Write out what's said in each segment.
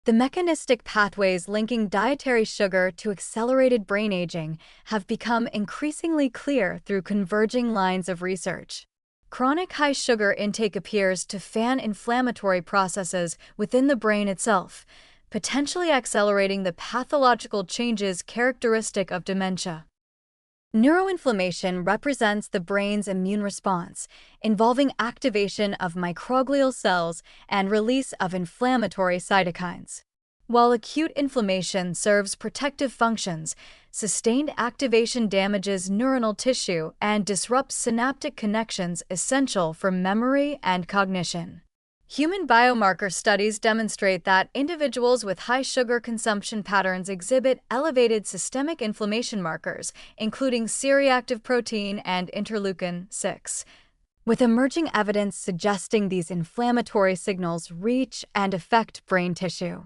The mechanistic pathways linking dietary sugar to accelerated brain aging have become increasingly clear through converging lines of research. Chronic high sugar intake appears to fan inflammatory processes within the brain itself, potentially accelerating the pathological changes characteristic of dementia. Neuroinflammation represents the brain's immune response, involving activation of microglial cells and release of inflammatory cytokines. While acute inflammation serves protective functions, sustained activation damages neuronal tissue and disrupts synaptic connections essential for memory and cognition. Human biomarker studies demonstrate that individuals with high sugar consumption patterns exhibit elevated systemic inflammation markers, including C-reactive protein and interleukin-6, with emerging evidence suggesting these inflammatory signals reach and affect brain tissue.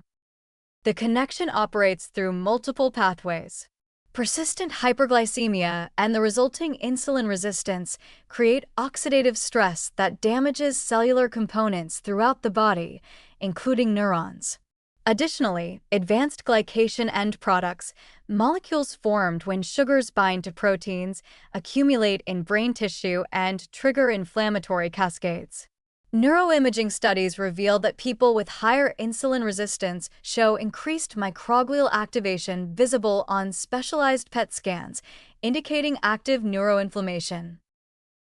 The connection operates through multiple pathways. Persistent hyperglycemia and the resulting insulin resistance create oxidative stress that damages cellular components throughout the body, including neurons. Additionally, advanced glycation end products, molecules formed when sugars bind to proteins, accumulate in brain tissue and trigger inflammatory cascades. Neuroimaging studies reveal that people with higher insulin resistance show increased microglial activation visible on specialized PET scans, indicating active neuroinflammation.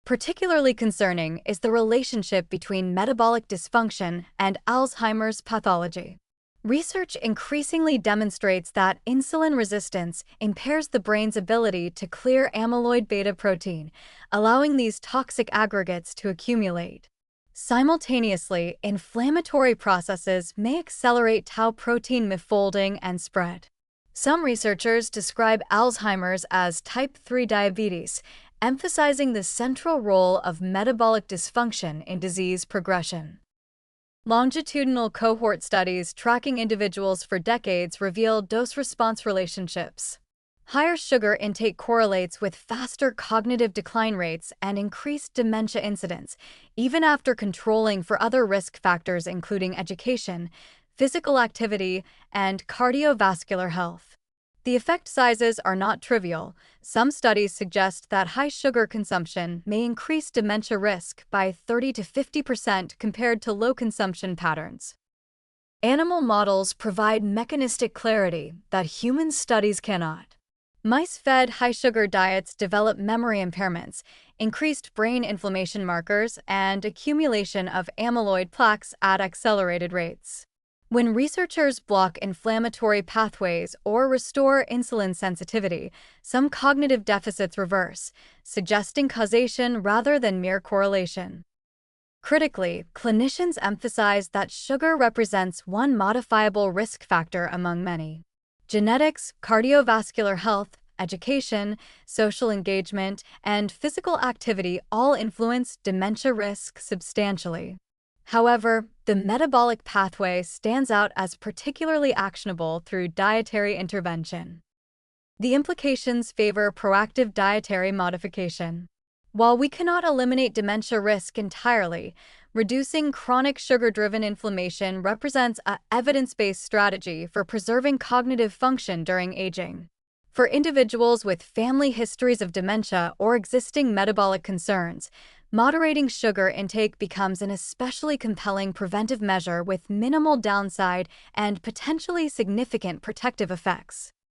Particularly concerning is the relationship between metabolic dysfunction and Alzheimer's pathology. Research increasingly demonstrates that insulin resistance impairs the brain's ability to clear amyloid beta protein, allowing these toxic aggregates to accumulate. Simultaneously, inflammatory processes may accelerate tau protein misfolding and spread. Some researchers describe Alzheimer's as type 3 diabetes, emphasizing the central role of metabolic dysfunction in disease progression. Longitudinal cohort studies tracking individuals for decades reveal dose-response relationships. Higher sugar intake correlates with faster cognitive decline rates and increased dementia incidence, even after controlling for other risk factors including education, physical activity, and cardiovascular health. The effect sizes are not trivial. Some studies suggest that high sugar consumption may increase dementia risk by 30 to 50% compared to low consumption patterns. Animal models provide mechanistic clarity that human studies cannot. Mice fed high-sugar diets develop memory impairments, increased brain inflammation markers, and accumulation of amyloid plaques at accelerated rates. When researchers block inflammatory pathways or restore insulin sensitivity, some cognitive deficits reverse, suggesting causation rather than mere correlation. Critically, clinicians emphasize that sugar represents one modifiable risk factor among many. Genetics, cardiovascular health, education, social engagement, and physical activity all influence dementia risk substantially. However, the metabolic pathway stands out as particularly actionable through dietary intervention. The implications favor proactive dietary modification. While we cannot eliminate dementia risk entirely, reducing chronic sugar-driven inflammation represents an evidence-based strategy for preserving cognitive function during aging. For individuals with family histories of dementia or existing metabolic concerns, moderating sugar intake becomes an especially compelling preventive measure with minimal downside and potentially significant protective effects.